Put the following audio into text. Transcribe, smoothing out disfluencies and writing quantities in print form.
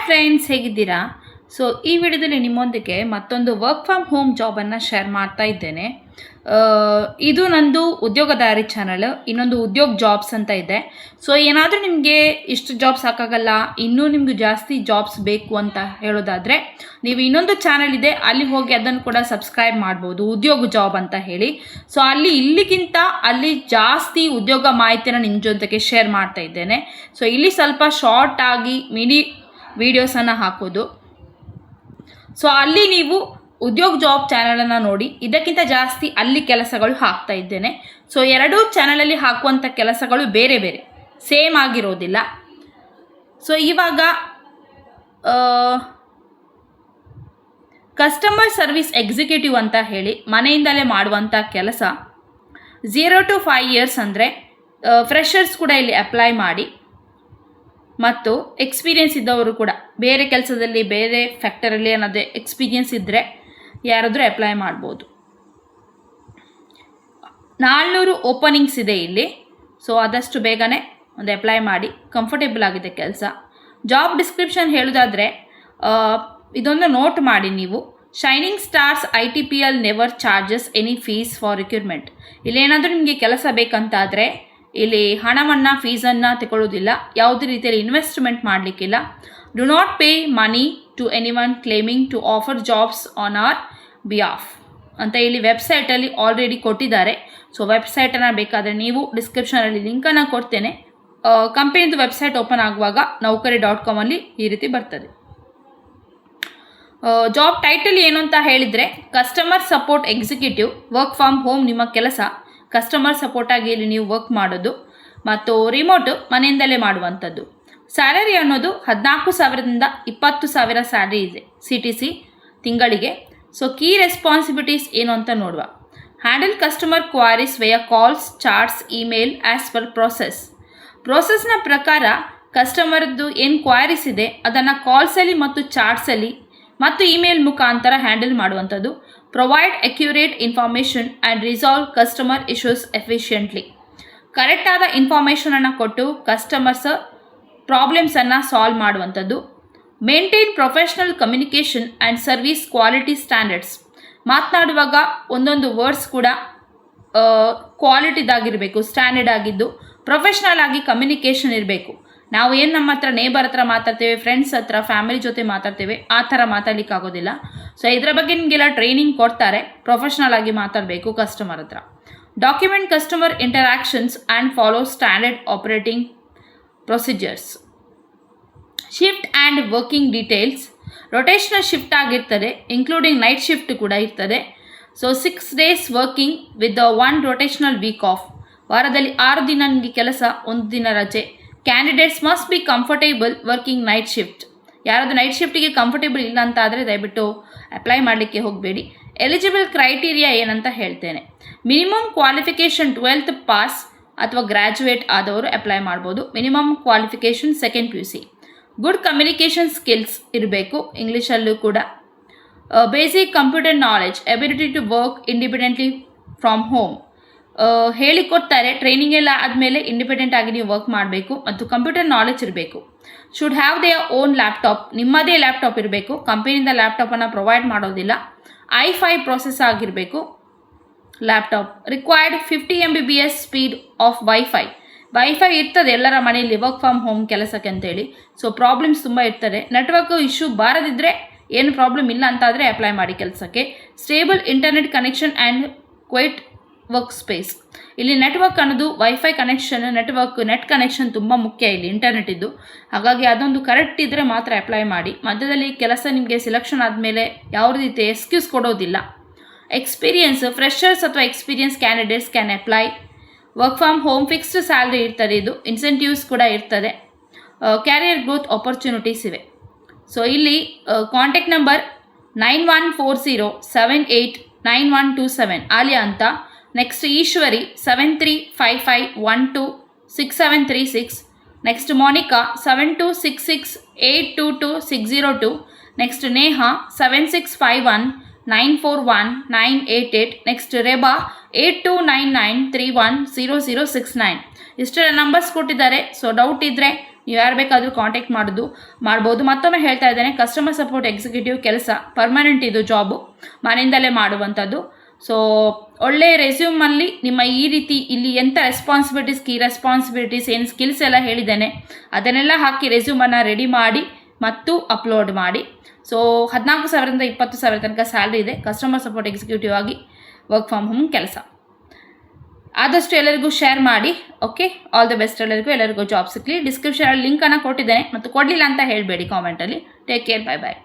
Friends, ಹೇಗಿದ್ದೀರಾ? So ಈ ವಿಡಿಯೋದಲ್ಲಿ ನಿಮ್ಮೊಂದಿಗೆ ಮತ್ತೊಂದು ವರ್ಕ್ ಫ್ರಮ್ ಹೋಮ್ ಜಾಬನ್ನು ಶೇರ್ ಮಾಡ್ತಾ ಇದ್ದೇನೆ. ಇದು ನಂದು ಉದ್ಯೋಗದಾರಿ ಚಾನಲ್, ಇನ್ನೊಂದು ಉದ್ಯೋಗ ಜಾಬ್ಸ್ ಅಂತ ಇದೆ. ಸೊ ಏನಾದರೂ ನಿಮಗೆ ಇಷ್ಟು ಜಾಬ್ ಸಾಕಾಗಲ್ಲ, ಇನ್ನೂ ನಿಮಗೆ ಜಾಸ್ತಿ ಜಾಬ್ಸ್ ಬೇಕು ಅಂತ ಹೇಳೋದಾದರೆ ನೀವು ಇನ್ನೊಂದು ಚಾನಲ್ ಇದೆ, ಅಲ್ಲಿ ಹೋಗಿ ಅದನ್ನು ಕೂಡ ಸಬ್ಸ್ಕ್ರೈಬ್ ಮಾಡ್ಬೋದು, ಉದ್ಯೋಗ ಜಾಬ್ ಅಂತ ಹೇಳಿ. ಸೊ ಇಲ್ಲಿಗಿಂತ ಅಲ್ಲಿ ಜಾಸ್ತಿ ಉದ್ಯೋಗ ಮಾಹಿತಿನ ನಿಮ್ಮ ಜೊತೆಗೆ ಶೇರ್ ಮಾಡ್ತಾ ಇದ್ದೇನೆ. ಸೊ ಇಲ್ಲಿ ಸ್ವಲ್ಪ ಶಾರ್ಟ್ ಆಗಿ ಮಿನಿ ವೀಡಿಯೋಸನ್ನು ಹಾಕೋದು. ಸೊ ಅಲ್ಲಿ ನೀವು ಉದ್ಯೋಗ ಜಾಬ್ ಚಾನಲನ್ನು ನೋಡಿ, ಇದಕ್ಕಿಂತ ಜಾಸ್ತಿ ಅಲ್ಲಿ ಕೆಲಸಗಳು ಹಾಕ್ತಾ ಇದ್ದೇನೆ. ಸೊ ಎರಡೂ ಚಾನಲಲ್ಲಿ ಹಾಕುವಂಥ ಕೆಲಸಗಳು ಬೇರೆ ಬೇರೆ, ಸೇಮ್ ಆಗಿರೋದಿಲ್ಲ. ಸೊ ಇವಾಗ ಕಸ್ಟಮರ್ ಸರ್ವಿಸ್ ಎಕ್ಸಿಕ್ಯೂಟಿವ್ ಅಂತ ಹೇಳಿ ಮನೆಯಿಂದಲೇ ಮಾಡುವಂಥ ಕೆಲಸ. 0 to 5 years ಅಂದರೆ ಫ್ರೆಷರ್ಸ್ ಕೂಡ ಇಲ್ಲಿ ಅಪ್ಲೈ ಮಾಡಿ, ಮತ್ತು ಎಕ್ಸ್ಪೀರಿಯೆನ್ಸ್ ಇದ್ದವರು ಕೂಡ ಬೇರೆ ಕೆಲಸದಲ್ಲಿ ಬೇರೆ ಫ್ಯಾಕ್ಟರಲ್ಲಿ ಅನ್ನೋದೇ ಎಕ್ಸ್ಪೀರಿಯೆನ್ಸ್ ಇದ್ದರೆ ಯಾರಾದರೂ ಅಪ್ಲೈ ಮಾಡ್ಬೋದು. 400 ಓಪನಿಂಗ್ಸ್ ಇದೆ ಇಲ್ಲಿ. ಸೊ ಆದಷ್ಟು ಬೇಗನೆ ಒಂದು ಅಪ್ಲೈ ಮಾಡಿ, ಕಂಫರ್ಟೇಬಲ್ ಆಗಿದೆ ಕೆಲಸ. ಜಾಬ್ ಡಿಸ್ಕ್ರಿಪ್ಷನ್ ಹೇಳೋದಾದರೆ ಇದೊಂದು ನೋಟ್ ಮಾಡಿ ನೀವು. Shining stars ITPL never charges any fees for recruitment. ಇಲ್ಲೇನಾದರೂ ನಿಮಗೆ ಕೆಲಸ ಬೇಕಂತಾದರೆ ಇಲ್ಲಿ ಹಣವನ್ನು ಫೀಸನ್ನು ತಗೊಳ್ಳೋದಿಲ್ಲ, ಯಾವುದೇ ರೀತಿಯಲ್ಲಿ ಇನ್ವೆಸ್ಟ್ಮೆಂಟ್ ಮಾಡಲಿಕ್ಕಿಲ್ಲ. Do not pay money to anyone claiming to offer jobs on our behalf ಅಂತ ಇಲ್ಲಿ ವೆಬ್ಸೈಟಲ್ಲಿ ಆಲ್ರೆಡಿ ಕೊಟ್ಟಿದ್ದಾರೆ. ಸೊ ವೆಬ್ಸೈಟನ್ನು ಬೇಕಾದರೆ ನೀವು ಡಿಸ್ಕ್ರಿಪ್ಷನಲ್ಲಿ ಲಿಂಕನ್ನು ಕೊಡ್ತೇನೆ. ಕಂಪನಿದು ವೆಬ್ಸೈಟ್ ಓಪನ್ ಆಗುವಾಗ Naukari.com ಈ ರೀತಿ ಬರ್ತದೆ. ಜಾಬ್ ಟೈಟಲ್ ಏನು ಅಂತ ಹೇಳಿದರೆ customer support executive. Work from home ನಿಮ್ಮ ಕೆಲಸ ಕಸ್ಟಮರ್ ಸಪೋರ್ಟಾಗಿ ಇಲ್ಲಿ ನೀವು ವರ್ಕ್ ಮಾಡೋದು, ಮತ್ತು ರಿಮೋಟು ಮನೆಯಿಂದಲೇ ಮಾಡುವಂಥದ್ದು. ಸ್ಯಾಲರಿ ಅನ್ನೋದು 14,000ದಿಂದ 20,000 ಸ್ಯಾಲರಿ ಇದೆ CTC ತಿಂಗಳಿಗೆ. ಸೊ ಕೀ ರೆಸ್ಪಾನ್ಸಿಬಿಲಿಟೀಸ್ ಏನು ಅಂತ ನೋಡುವ. Handle customer queries via calls, chats, email as per ಪ್ರೋಸೆಸ್ನ ಪ್ರಕಾರ ಕಸ್ಟಮರ್ದು ಏನು ಕ್ವಾರೀಸ್ ಇದೆ ಅದನ್ನು ಕಾಲ್ಸಲ್ಲಿ ಮತ್ತು ಚಾಟ್ಸಲ್ಲಿ ಮತ್ತು ಇಮೇಲ್ ಮುಖಾಂತರ ಹ್ಯಾಂಡಲ್ ಮಾಡುವಂಥದ್ದು. Provide accurate information and resolve customer issues efficiently. ಕರೆಕ್ಟಾದ ಇನ್ಫಾರ್ಮೇಷನನ್ನು ಕೊಟ್ಟು ಕಸ್ಟಮರ್ಸ್ ಪ್ರಾಬ್ಲಮ್ಸನ್ನು ಸಾಲ್ವ್ ಮಾಡುವಂಥದ್ದು. Maintain professional communication and service quality standards. ಮಾತನಾಡುವಾಗ ಒಂದೊಂದು ವರ್ಡ್ಸ್ ಕೂಡ ಕ್ವಾಲಿಟಿದಾಗಿರಬೇಕು, ಸ್ಟ್ಯಾಂಡರ್ಡ್ ಆಗಿದ್ದು ಪ್ರೊಫೆಷ್ನಲ್ ಆಗಿ ಕಮ್ಯುನಿಕೇಷನ್ ಇರಬೇಕು. ನಾವು ಏನು ನಮ್ಮ ಹತ್ರ ನೇಬರ್ ಹತ್ರ ಮಾತಾಡ್ತೇವೆ, ಫ್ರೆಂಡ್ಸ್ ಹತ್ರ, ಫ್ಯಾಮಿಲಿ ಜೊತೆ ಮಾತಾಡ್ತೇವೆ, ಆ ಥರ ಮಾತಾಡ್ಲಿಕ್ಕೆ ಆಗೋದಿಲ್ಲ. ಸೊ ಇದರ ಬಗ್ಗೆ ನಿಮಗೆಲ್ಲ ಟ್ರೈನಿಂಗ್ ಕೊಡ್ತಾರೆ, ಪ್ರೊಫೆಷ್ನಲ್ ಆಗಿ ಮಾತಾಡಬೇಕು ಕಸ್ಟಮರ್ ಹತ್ರ. Document customer interactions and follow standard operating procedures. Shift and working details. Rotational shift ಆಗಿರ್ತದೆ, ಇನ್ಕ್ಲೂಡಿಂಗ್ ನೈಟ್ ಶಿಫ್ಟ್ ಕೂಡ ಇರ್ತದೆ. So 6 days working with 1 rotational week off. ವಾರದಲ್ಲಿ 6 ದಿನ ನಿಮಗೆ ಕೆಲಸ, 1 ದಿನ ರಜೆ. Candidates must be comfortable working night shift. ಯಾರಾದರೂ ನೈಟ್ ಶಿಫ್ಟಿಗೆ ಕಂಫರ್ಟೇಬಲ್ ಇಲ್ಲ ಅಂತ ಆದರೆ ದಯವಿಟ್ಟು ಅಪ್ಲೈ ಮಾಡಲಿಕ್ಕೆ ಹೋಗಬೇಡಿ. ಎಲಿಜಿಬಲ್ ಕ್ರೈಟೀರಿಯಾ ಏನಂತ ಹೇಳ್ತೇನೆ. ಮಿನಿಮಮ್ ಕ್ವಾಲಿಫಿಕೇಷನ್ 12th ಪಾಸ್ ಅಥವಾ ಗ್ರ್ಯಾಜುಯೇಟ್ ಆದವರು ಅಪ್ಲೈ ಮಾಡ್ಬೋದು. Minimum qualification 2nd PUC. Good communication skills ಇರಬೇಕು, ಇಂಗ್ಲೀಷಲ್ಲೂ ಕೂಡ. Basic computer knowledge, ability to work independently from home. ಹೇಳಿಕೊಡ್ತಾರೆ, ಟ್ರೈನಿಂಗ್ ಎಲ್ಲ ಆದಮೇಲೆ ಇಂಡಿಪೆಂಡೆಂಟ್ ಆಗಿ ನೀವು ವರ್ಕ್ ಮಾಡಬೇಕು, ಮತ್ತು ಕಂಪ್ಯೂಟರ್ ನಾಲೆಡ್ಜ್ ಇರಬೇಕು. Should have their own laptop. ನಿಮ್ಮದೇ ಲ್ಯಾಪ್ಟಾಪ್ ಇರಬೇಕು, ಕಂಪನಿಯಿಂದ ಲ್ಯಾಪ್ಟಾಪನ್ನು ಪ್ರೊವೈಡ್ ಮಾಡೋದಿಲ್ಲ. i5 ಪ್ರೊಸೆಸ್ ಆಗಿರಬೇಕು laptop. Required 50 Mbps speed of wifi ಇರ್ತದೆ ಎಲ್ಲರ ಮನೆಯಲ್ಲಿ ವರ್ಕ್ ಫ್ರಮ್ ಹೋಮ್ ಕೆಲಸಕ್ಕೆ ಅಂತೇಳಿ. ಸೊ ಪ್ರಾಬ್ಲಮ್ಸ್ ತುಂಬ ಇರ್ತದೆ, ನೆಟ್ವರ್ಕ್ ಇಶ್ಯೂ ಬಾರದಿದ್ದರೆ ಏನು ಪ್ರಾಬ್ಲಮ್ ಇಲ್ಲ ಅಂತಾದರೆ ಅಪ್ಲೈ ಮಾಡಿ ಕೆಲಸಕ್ಕೆ. Stable internet connection and quiet work space. ಇಲ್ಲಿ ನೆಟ್ವರ್ಕ್ ಅನ್ನೋದು ವೈಫೈ ಕನೆಕ್ಷನ್, ನೆಟ್ ಕನೆಕ್ಷನ್ ತುಂಬ ಮುಖ್ಯ ಇಲ್ಲಿ ಇಂಟರ್ನೆಟ್ ಇದ್ದು. ಹಾಗಾಗಿ ಅದೊಂದು ಕರೆಕ್ಟ್ ಇದ್ದರೆ ಮಾತ್ರ ಅಪ್ಲೈ ಮಾಡಿ. ಮಧ್ಯದಲ್ಲಿ ಕೆಲಸ ನಿಮಗೆ ಸೆಲೆಕ್ಷನ್ ಆದಮೇಲೆ ಯಾವ ರೀತಿ ಎಕ್ಸ್ಕ್ಯೂಸ್ ಕೊಡೋದಿಲ್ಲ. ಎಕ್ಸ್ಪೀರಿಯನ್ಸ್, ಫ್ರೆಷರ್ಸ್ ಅಥವಾ experience candidates can apply. Work from home, fixed salary ಇರ್ತದೆ, ಇದು ಇನ್ಸೆಂಟಿವ್ಸ್ ಕೂಡ ಇರ್ತದೆ. ಕ್ಯಾರಿಯರ್ ಗ್ರೋತ್ ಆಪರ್ಚುನಿಟೀಸ್ ಇವೆ. ಸೊ ಇಲ್ಲಿ ಕಾಂಟ್ಯಾಕ್ಟ್ ನಂಬರ್ 9140789127 ಆಲಿಯಾ ಅಂತ. Next Eshwari 7355126736. Next Monika 7266822602. Next Neha 7651941988. Next Reba 8299310069. ಇಷ್ಟೆಲ್ಲ ನಂಬರ್ಸ್ ಕೊಟ್ಟಿದ್ದಾರೆ. ಸೊ ಡೌಟ್ ಇದ್ದರೆ ನೀವು ಯಾರು ಬೇಕಾದರೂ ಕಾಂಟ್ಯಾಕ್ಟ್ ಮಾಡ್ಬೋದು. ಮತ್ತೊಮ್ಮೆ ಹೇಳ್ತಾ ಇದ್ದೇನೆ, ಕಸ್ಟಮರ್ ಸಪೋರ್ಟ್ ಎಕ್ಸಿಕ್ಯೂಟಿವ್ ಕೆಲಸ ಪರ್ಮನೆಂಟ್, ಇದು ಜಾಬು ಮನೆಯಿಂದಲೇ ಮಾಡುವಂಥದ್ದು. ಸೊ ಒಳ್ಳೆಯ ರೆಸ್ಯೂಮಲ್ಲಿ ನಿಮ್ಮ ಈ ರೀತಿ ಇಲ್ಲಿ ಎಂಥ ಕೀ ರೆಸ್ಪಾನ್ಸಿಬಿಲಿಟೀಸ್ ಏನು ಸ್ಕಿಲ್ಸ್ ಎಲ್ಲ ಹೇಳಿದ್ದೇನೆ ಅದನ್ನೆಲ್ಲ ಹಾಕಿ ರೆಸ್ಯೂಮನ್ನು ರೆಡಿ ಮಾಡಿ ಮತ್ತು ಅಪ್ಲೋಡ್ ಮಾಡಿ. ಸೊ 14,000ರಿಂದ 20,000 ತನಕ ಸ್ಯಾಲ್ರಿ ಇದೆ. ಕಸ್ಟಮರ್ ಸಪೋರ್ಟ್ ಎಕ್ಸಿಕ್ಯೂಟಿವ್ ಆಗಿ ವರ್ಕ್ ಫ್ರಮ್ ಹೋಮ್ ಕೆಲಸ. ಆದಷ್ಟು ಎಲ್ಲರಿಗೂ ಶೇರ್ ಮಾಡಿ. ಓಕೆ, ಆಲ್ ದ ಬೆಸ್ಟ್ ಎಲ್ಲರಿಗೂ ಜಾಬ್ ಸಿಕ್ಕಲಿ. ಡಿಸ್ಕ್ರಿಪ್ಷನಲ್ಲಿ ಲಿಂಕನ್ನು ಕೊಟ್ಟಿದ್ದೇನೆ, ಮತ್ತು ಕೊಡಲಿಲ್ಲ ಅಂತ ಹೇಳಬೇಡಿ ಕಾಮೆಂಟಲ್ಲಿ. ಟೇಕ್ ಕೇರ್, ಬೈ ಬಾಯ್.